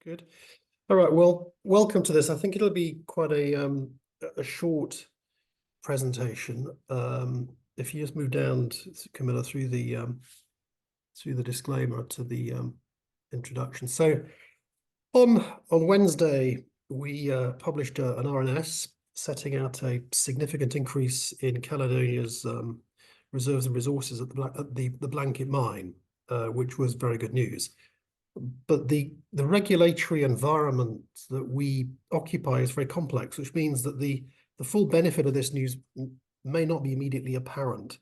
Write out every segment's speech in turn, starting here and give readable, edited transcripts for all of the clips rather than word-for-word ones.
Good. All right. Well, welcome to this. I think it'll be quite a short presentation. If you just move down, Camilla, through the disclaimer to the introduction. So on Wednesday, we published an RNS setting out a significant increase in Caledonia's reserves and resources at the Blanket mine, which was very good news. But the regulatory environment that we occupy is very complex, which means that the full benefit of this news may not be immediately apparent.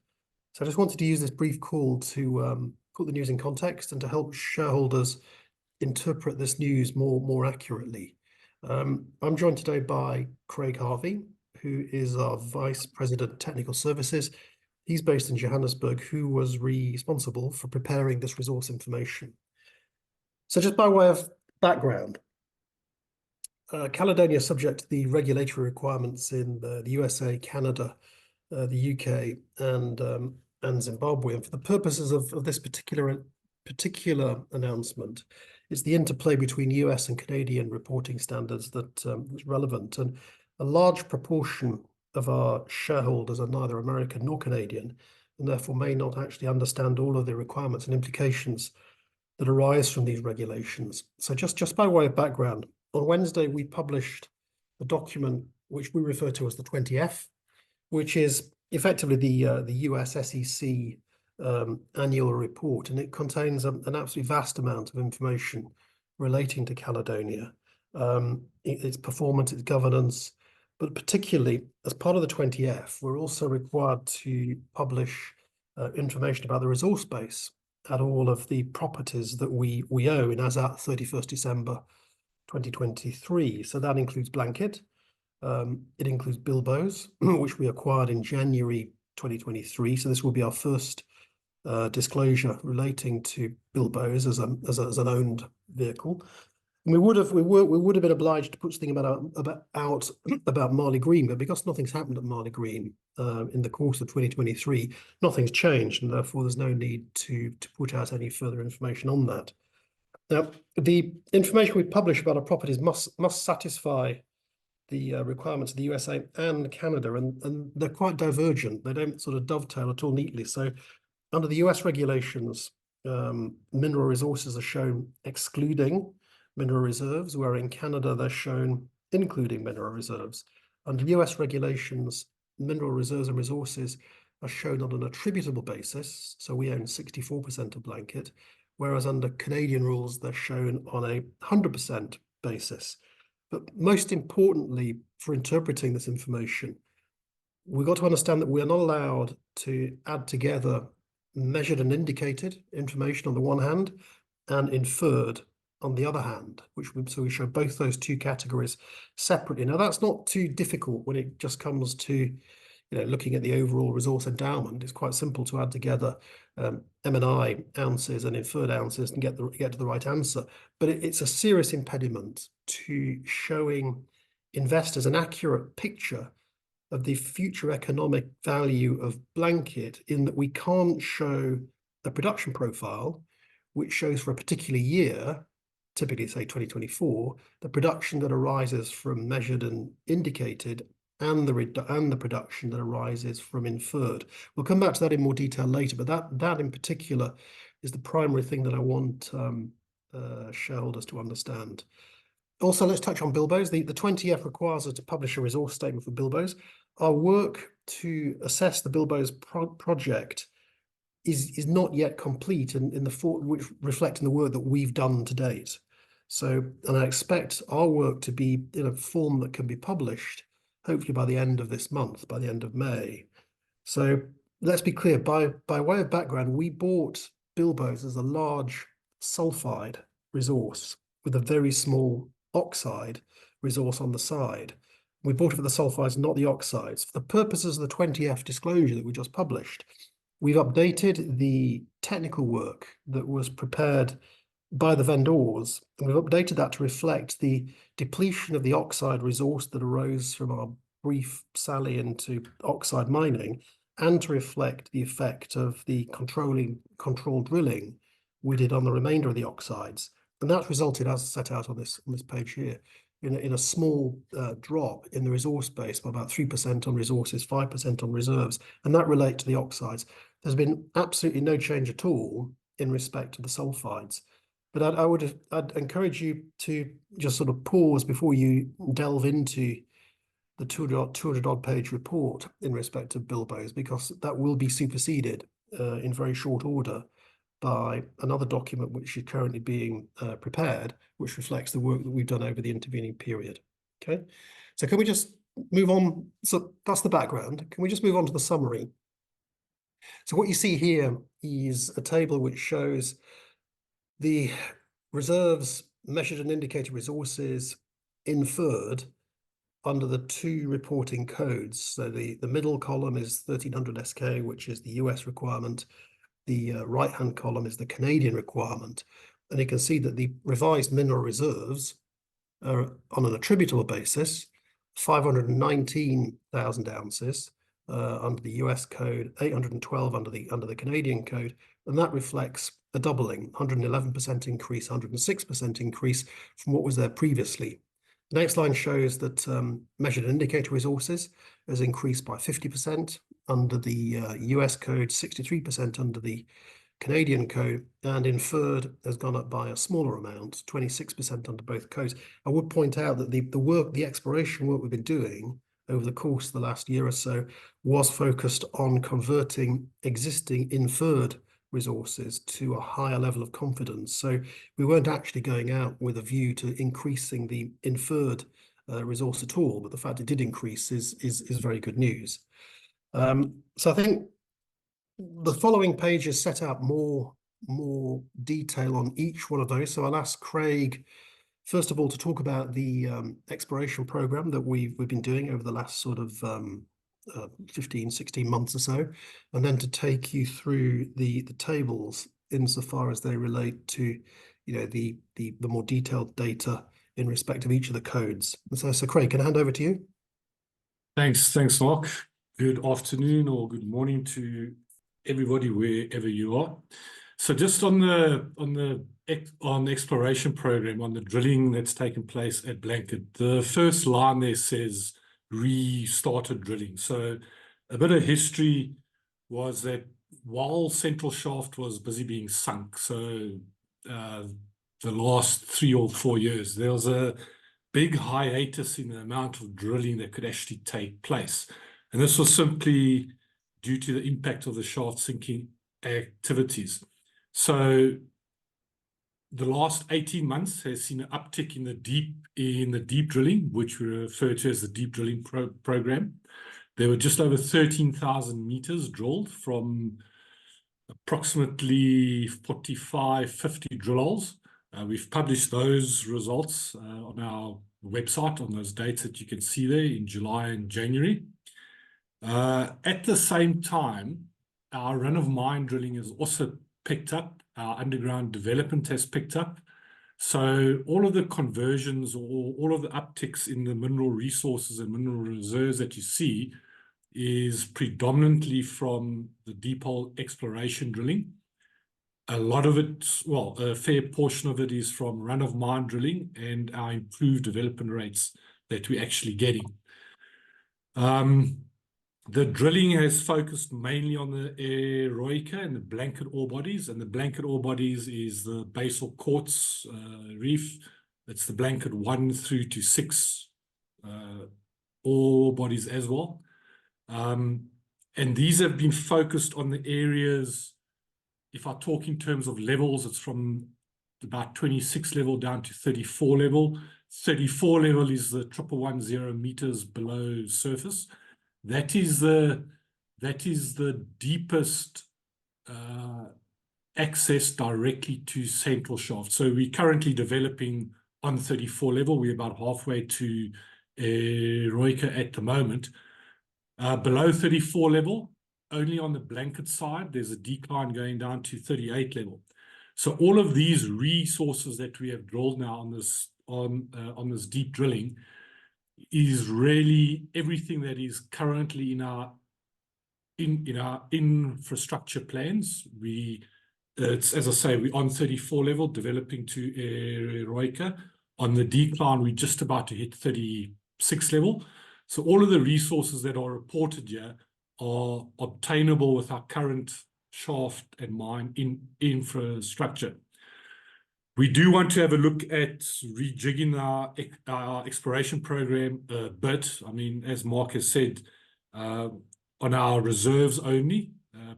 So I just wanted to use this brief call to put the news in context and to help shareholders interpret this news more accurately. I'm joined today by Craig Harvey, who is our Vice President Technical Services. He's based in Johannesburg, who was responsible for preparing this resource information. So just by way of background, Caledonia is subject to the regulatory requirements in the USA, Canada, the UK, and Zimbabwe. And for the purposes of this particular announcement, it's the interplay between US and Canadian reporting standards that is relevant. And a large proportion of our shareholders are neither American nor Canadian, and therefore may not actually understand all of the requirements and implications that arise from these regulations. So just by way of background, on Wednesday, we published a document which we refer to as the 20F, which is effectively the US SEC annual report, and it contains an absolutely vast amount of information relating to Caledonia, its performance, its governance, but particularly as part of the 20F, we're also required to publish information about the resource base at all of the properties that we own as at 31st December 2023. So that includes Blanket, it includes Bilboes, which we acquired in January 2023. So this will be our first disclosure relating to Bilboes as an owned vehicle. And we would have been obliged to put something about Marley Green, but because nothing's happened at Marley Green in the course of 2023, nothing's changed, and therefore there's no need to put out any further information on that. Now, the information we publish about our properties must satisfy the requirements of the USA and Canada, and they're quite divergent. They don't sort of dovetail at all neatly. So under the US regulations, mineral resources are shown excluding mineral reserves, where in Canada they're shown including mineral reserves. Under US regulations, mineral reserves and resources are shown on an attributable basis, so we own 64% of Blanket, whereas under Canadian rules they're shown on a 100% basis. But most importantly, for interpreting this information, we've got to understand that we are not allowed to add together measured and indicated information on the one hand and inferred on the other hand, so we show both those two categories separately. Now that's not too difficult when it just comes to looking at the overall resource endowment. It's quite simple to add together M&I ounces and inferred ounces and get to the right answer. But it's a serious impediment to showing investors an accurate picture of the future economic value of Blanket, in that we can't show a production profile which shows for a particular year, typically say 2024, the production that arises from measured and indicated and the production that arises from inferred. We'll come back to that in more detail later, but that in particular is the primary thing that I want shareholders to understand. Also, let's touch on Bilboes. The 20F requires us to publish a resource statement for Bilboes. Our work to assess the Bilboes project is not yet complete in the form which reflecting the work that we've done to date. So, and I expect our work to be in a form that can be published hopefully by the end of this month, by the end of May. So let's be clear, by way of background, we bought Bilboes as a large sulfide resource with a very small oxide resource on the side. We bought it for the sulfides, not the oxides. For the purposes of the 20F disclosure that we just published, we've updated the technical work that was prepared by the vendors, and we've updated that to reflect the depletion of the oxide resource that arose from our brief sally into oxide mining, and to reflect the effect of the controlled drilling we did on the remainder of the oxides. And that's resulted, as set out on this page here, in a small drop in the resource base by about 3% on resources, 5% on reserves, and that relate to the oxides. There's been absolutely no change at all in respect to the sulfides. But I'd encourage you to just sort of pause before you delve into the 200 odd page report in respect of bilboes, because that will be superseded in very short order by another document which is currently being prepared, which reflects the work that we've done over the intervening period. Okay, so can we just move on? So that's the background. Can we just move on to the summary? So what you see here is a table which shows the reserves, measured and indicated resources, inferred under the two reporting codes. So the middle column is 1300 SK, which is the US requirement. The right-hand column is the Canadian requirement. And you can see that the revised mineral reserves are on an attributable basis, 519,000 ounces under the US code, 812 under the Canadian code, and that reflects a doubling, 111% increase, 106% increase from what was there previously. The next line shows that measured and indicated resources has increased by 50% under the US code, 63% under the Canadian code, and inferred has gone up by a smaller amount, 26% under both codes. I would point out that the exploration work we've been doing over the course of the last year or so was focused on converting existing inferred resources to a higher level of confidence. So we weren't actually going out with a view to increasing the inferred resource at all, but the fact it did increase is very good news. So I think the following pages set out more detail on each one of those. So I'll ask Craig, first of all, to talk about the exploration program that we've been doing over the last sort of 15, 16 months or so, and then to take you through the tables insofar as they relate to, you know, the more detailed data in respect of each of the codes. So Craig, can I hand over to you? Thanks, Mark. Good afternoon or good morning to everybody wherever you are. So just on the exploration program, on the drilling that's taken place at Blanket, the first line there says restarted drilling. So a bit of history was that while Central Shaft was busy being sunk, so the last 3 or 4 years, there was a big hiatus in the amount of drilling that could actually take place. And this was simply due to the impact of the shaft sinking activities. So the last 18 months has seen an uptick in the deep drilling, which we refer to as the deep drilling program. There were just over 13,000 meters drilled from approximately 45, 50 drill holes. We've published those results on our website, on those dates that you can see there in July and January. At the same time, our run-of-mine drilling has also picked up. Our underground development has picked up. So all of the conversions or all of the upticks in the mineral resources and mineral reserves that you see is predominantly from the deep hole exploration drilling. A lot of it, well, a fair portion of it is from run-of-mine drilling and our improved development rates that we're actually getting. The drilling has focused mainly on the Eroica and the Blanket ore bodies, and the Blanket ore bodies is the basal quartz reef. It's the Blanket 1 through to 6 ore bodies as well. And these have been focused on the areas, if I talk in terms of levels, it's from about 26 level down to 34 level. 34 level is the 1110 meters below surface. That is the deepest access directly to Central Shaft. So we're currently developing on 34 level. We're about halfway to Eroica at the moment. Below 34 level, only on the Blanket side, there's a decline going down to 38 level. So all of these resources that we have drilled now on this deep drilling is really everything that is currently in our infrastructure plans. it's, as I say, we're on 34 level, developing to Eroica. On the decline, we're just about to hit 36 level. So all of the resources that are reported here are obtainable with our current shaft and mine infrastructure. We do want to have a look at rejigging our exploration program a bit. I mean, as Mark has said, on our reserves only,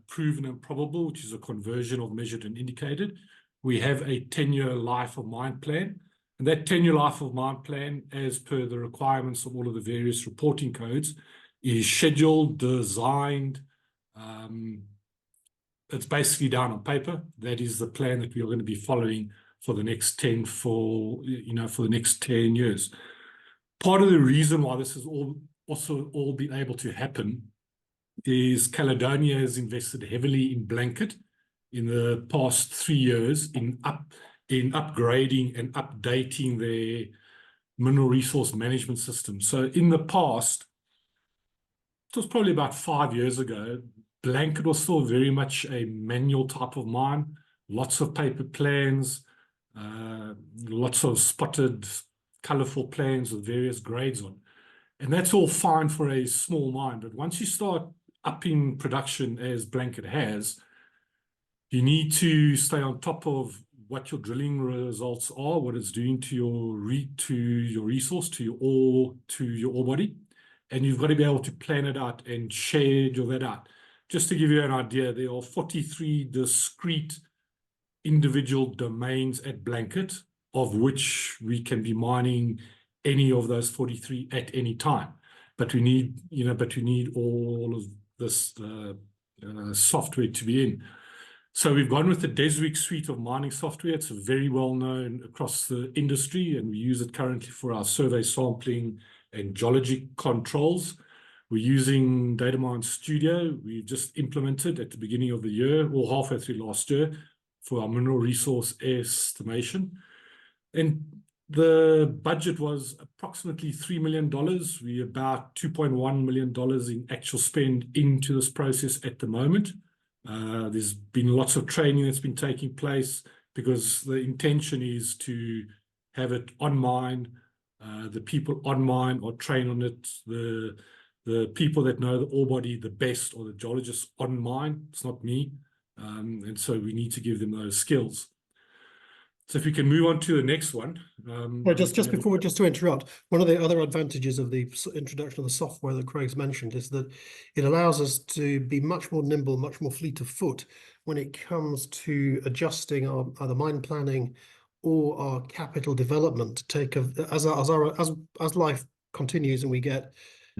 proven and probable, which is a conversion of measured and indicated, we have a 10-year life of mine plan. And that 10-year life of mine plan, as per the requirements of all of the various reporting codes, is scheduled, designed. It's basically down on paper. That is the plan that we are going to be following for the next 10 years. Part of the reason why this has also all been able to happen is Caledonia has invested heavily in Blanket in the past 3 years in upgrading and updating their mineral resource management system. So in the past, it was probably about 5 years ago, Blanket was still very much a manual type of mine, lots of paper plans, lots of spotted, colorful plans with various grades on. And that's all fine for a small mine. But once you start upping production, as Blanket has, you need to stay on top of what your drilling results are, what it's doing to your resource, to your ore body. And you've got to be able to plan it out and schedule that out. Just to give you an idea, there are 43 discrete individual domains at Blanket, of which we can be mining any of those 43 at any time. But we need, all of this software to be in. So we've gone with the Deswik suite of mining software. It's very well known across the industry, and we use it currently for our survey sampling and geology controls. We're using Datamine Studio. We've just implemented at the beginning of the year, or halfway through last year, for our mineral resource estimation. And the budget was approximately $3 million. We're about $2.1 million in actual spend into this process at the moment. There's been lots of training that's been taking place because the intention is to have it on mine. The people on mine are trained on it. The people that know the ore body the best are the geologists on mine. It's not me. And so we need to give them those skills. So if we can move on to the next one. Just to interrupt, one of the other advantages of the introduction of the software that Craig's mentioned is that it allows us to be much more nimble, much more fleet of foot when it comes to adjusting our either mine planning or our capital development to take as life continues and we get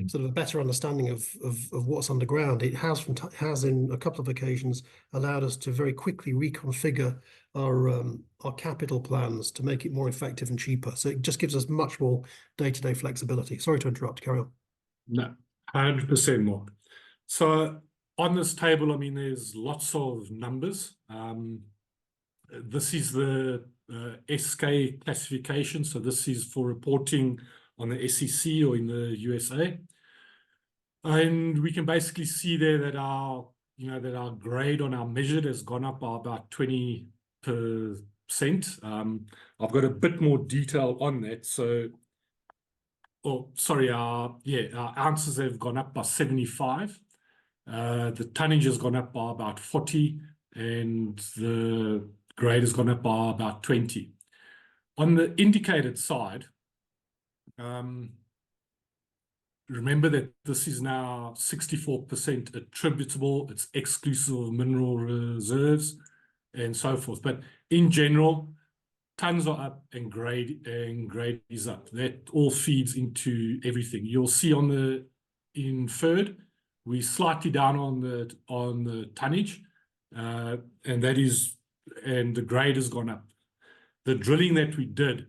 sort of a better understanding of what's underground. It has in a couple of occasions allowed us to very quickly reconfigure our capital plans to make it more effective and cheaper. So it just gives us much more day-to-day flexibility. Sorry to interrupt, carry on. No, 100% more. So on this table, I mean, there's lots of numbers. This is the SK classification. So this is for reporting on the SEC or in the USA. And we can basically see there that our grade on our measured has gone up by about 20%. I've got a bit more detail on that. So, our ounces have gone up by 75. The tonnage has gone up by about 40, and the grade has gone up by about 20. On the indicated side, remember that this is now 64% attributable. It's exclusive of mineral reserves and so forth. But in general, tons are up and grade is up. That all feeds into everything. You'll see on the inferred, we're slightly down on the tonnage, and the grade has gone up. The drilling that we did,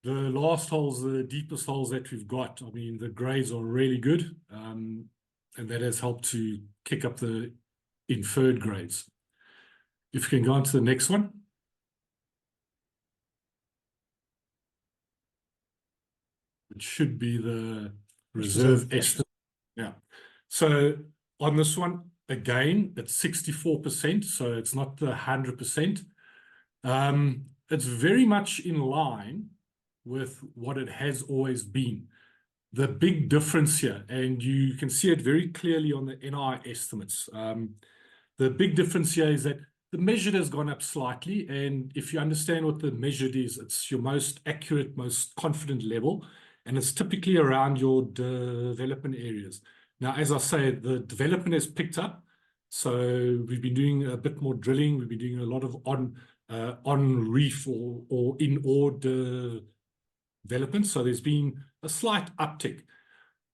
the last holes, the deepest holes that we've got, I mean, the grades are really good, and that has helped to kick up the inferred grades. If you can go on to the next one. It should be the reserve estimate. Yeah. So on this one, again, it's 64%, so it's not the 100%. It's very much in line with what it has always been. The big difference here, and you can see it very clearly on the NI estimates. The big difference here is that the measured has gone up slightly, and if you understand what the measured is, it's your most accurate, most confident level, and it's typically around your development areas. Now, as I say, the development has picked up, so we've been doing a bit more drilling. We've been doing a lot of on reef or in ore development. So there's been a slight uptick,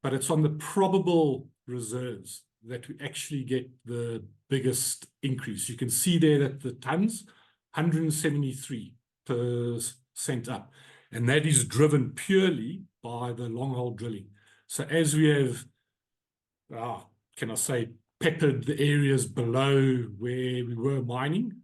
but it's on the probable reserves that we actually get the biggest increase. You can see there that the tons, 173% up, and that is driven purely by the long hole drilling. So as we have, can I say, peppered the areas below where we were mining,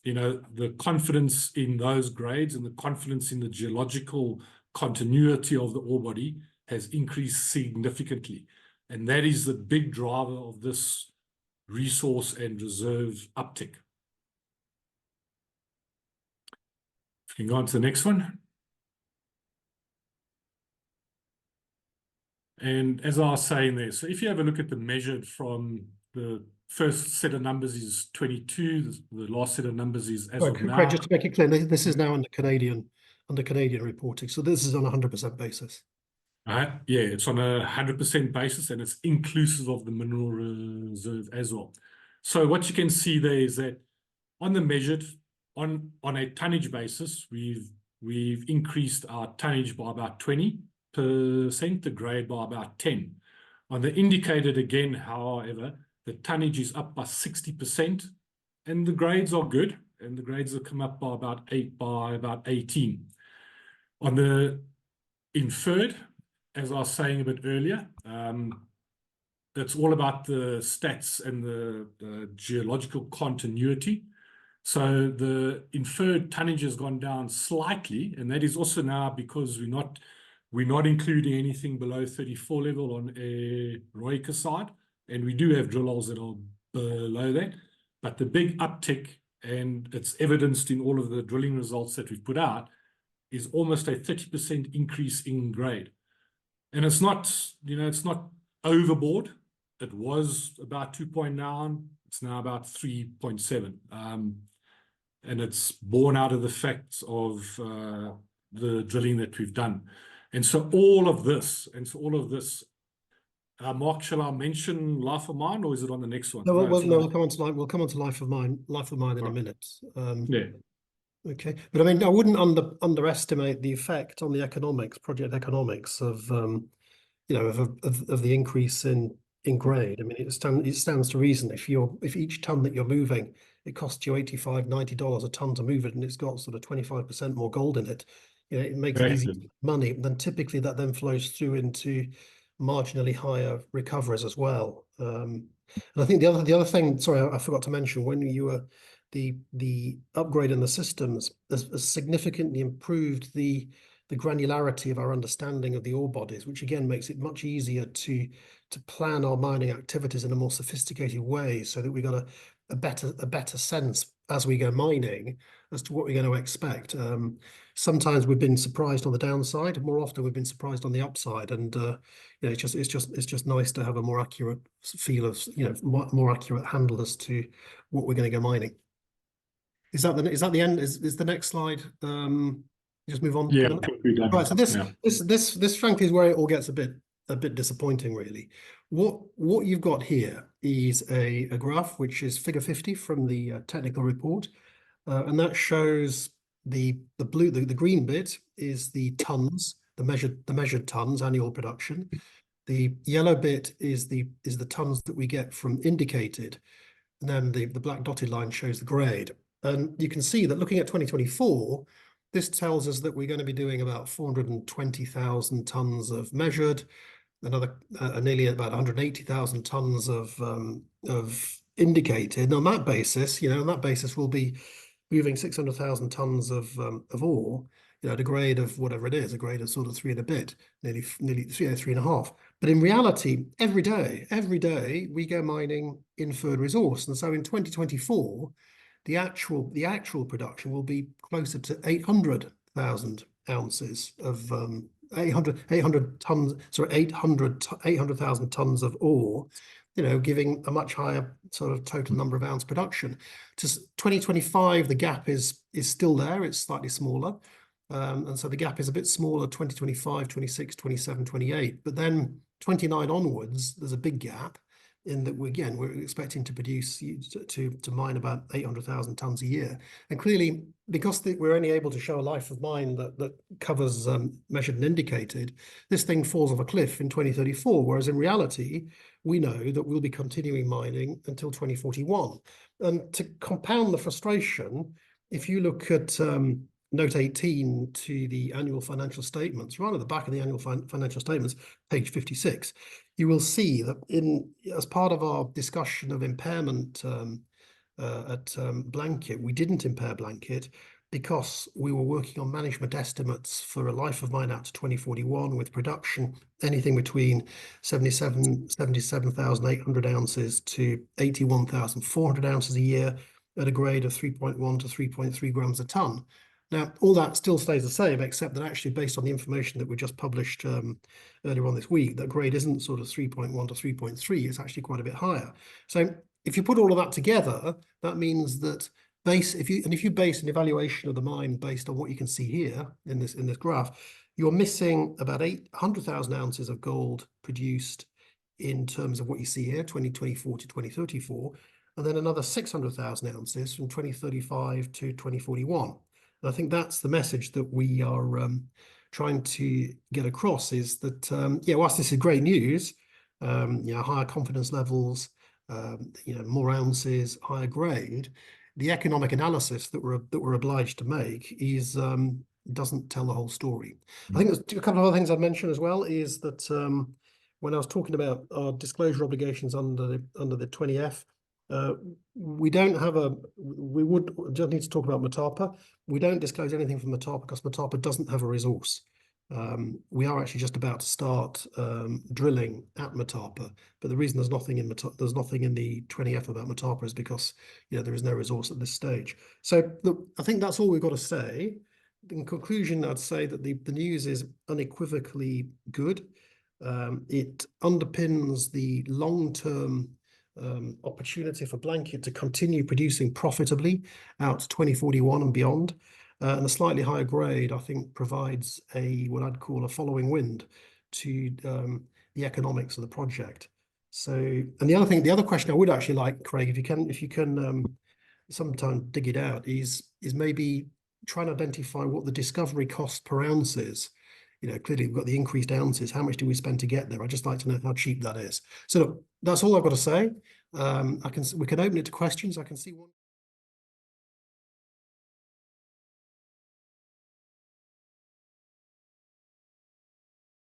you know, the confidence in those grades and the confidence in the geological continuity of the ore body has increased significantly. And that is the big driver of this resource and reserve uptick. If you can go on to the next one. And as I was saying there, so if you have a look at the measured from the first set of numbers is 22, the last set of numbers is as of now. Craig, just to make it clear, this is now under Canadian reporting, so this is on a 100% basis. Yeah, it's on a 100% basis, and it's inclusive of the mineral reserve as well. So what you can see there is that on the measured, on a tonnage basis, we've increased our tonnage by about 20%, the grade by about 10%. On the indicated again, however, the tonnage is up by 60%, and the grades are good, and the grades have come up by about 18%. On the inferred, as I was saying a bit earlier, it's all about the stats and the geological continuity. So the inferred tonnage has gone down slightly, and that is also now because we're not including anything below 34 level on a Eroica side, and we do have drill holes that are below that. But the big uptick, and it's evidenced in all of the drilling results that we've put out, is almost a 30% increase in grade. And it's not, you know, it's not overboard. It was about 2.9. It's now about 3.7. And it's born out of the facts of the drilling that we've done. And so all of this, Mark, shall I mention life of mine, or is it on the next one? No, we'll come on to life of mine in a minute. Yeah. Okay, but I mean, I wouldn't underestimate the effect on the economics, project economics of you know, of the increase in grade. I mean, it stands to reason if each ton that you're moving, it costs you $85–90 a ton to move it, and it's got sort of 25% more gold in it. You know, it makes it easy money. Then typically that then flows through into marginally higher recoveries as well. And I think the other thing, sorry, I forgot to mention, when you were the upgrade in the systems has significantly improved the granularity of our understanding of the ore bodies, which again makes it much easier to plan our mining activities in a more sophisticated way, so that we got a better sense as we go mining as to what we're going to expect. Sometimes we've been surprised on the downside. More often we've been surprised on the upside, and you know, it's just nice to have a more accurate feel of, you know, more accurate handle as to what we're going to go mining. Is that the end? Is the next slide? Just move on. Yeah, right. So this frankly is where it all gets a bit disappointing, really. What you've got here is a graph which is figure 50 from the technical report, and that shows the green bit is the tons, the measured tons, annual production. The yellow bit is the tons that we get from indicated, and then the black dotted line shows the grade. And you can see that looking at 2024, this tells us that we're going to be doing about 420,000 tons of measured, another nearly about 180,000 tons of indicated. And on that basis, you know, we'll be moving 600,000 tons of ore. you know, at a grade of whatever it is, a grade of sort of 3 and a bit, nearly 3.5. But in reality, every day we go mining inferred resource. And so in 2024, the actual production will be closer to 800,000 ounces of 800 tons, sorry, 800,000 tons of ore, you know, giving a much higher sort of total number of ounce production. To 2025, the gap is still there. It's slightly smaller. And so the gap is a bit smaller, 2025, 26, 27, 28. But then 29 onwards, there's a big gap in that we're expecting to produce, to mine about 800,000 tons a year. And clearly, because we're only able to show a life of mine that covers measured and indicated, this thing falls off a cliff in 2034, whereas in reality, we know that we'll be continuing mining until 2041. And to compound the frustration, if you look at Note 18 to the annual financial statements, right at the back of the annual financial statements, page 56, you will see that as part of our discussion of impairment at Blanket, we didn't impair Blanket because we were working on management estimates for a life of mine out to 2041 with production anything between 77,800 ounces to 81,400 ounces a year at a grade of 3.1 to 3.3 grams a ton. Now, all that still stays the same, except that actually based on the information that we just published earlier on this week, that grade isn't sort of 3.1 to 3.3, it's actually quite a bit higher. So if you put all of that together, that means that if you base an evaluation of the mine based on what you can see here in this graph, you're missing about 800,000 ounces of gold produced in terms of what you see here, 2024 to 2034, and then another 600,000 ounces from 2035 to 2041. I think that's the message that we are trying to get across, is that, whilst this is great news, higher confidence levels, more ounces, higher grade, the economic analysis that we're obliged to make doesn't tell the whole story. I think there's a couple of other things I'd mention as well, is that when I was talking about our disclosure obligations under the 20F, we just need to talk about Motapa. We don't disclose anything from Motapa because Motapa doesn't have a resource. We are actually just about to start drilling at Motapa, but the reason there's nothing in the 20F about Motapa is because there is no resource at this stage. So look, I think that's all we've got to say. In conclusion, I'd say that the news is unequivocally good. It underpins the long-term opportunity for Blanket to continue producing profitably out to 2041 and beyond. And a slightly higher grade, I think, provides what I'd call a following wind to the economics of the project. So, and the other question I would actually like, Craig, if you can sometime dig it out, is maybe try and identify what the discovery cost per ounce is. Clearly we've got the increased ounces. How much do we spend to get there? I'd just like to know how cheap that is. So look, that's all I've got to say. We can open it to questions. I can see one.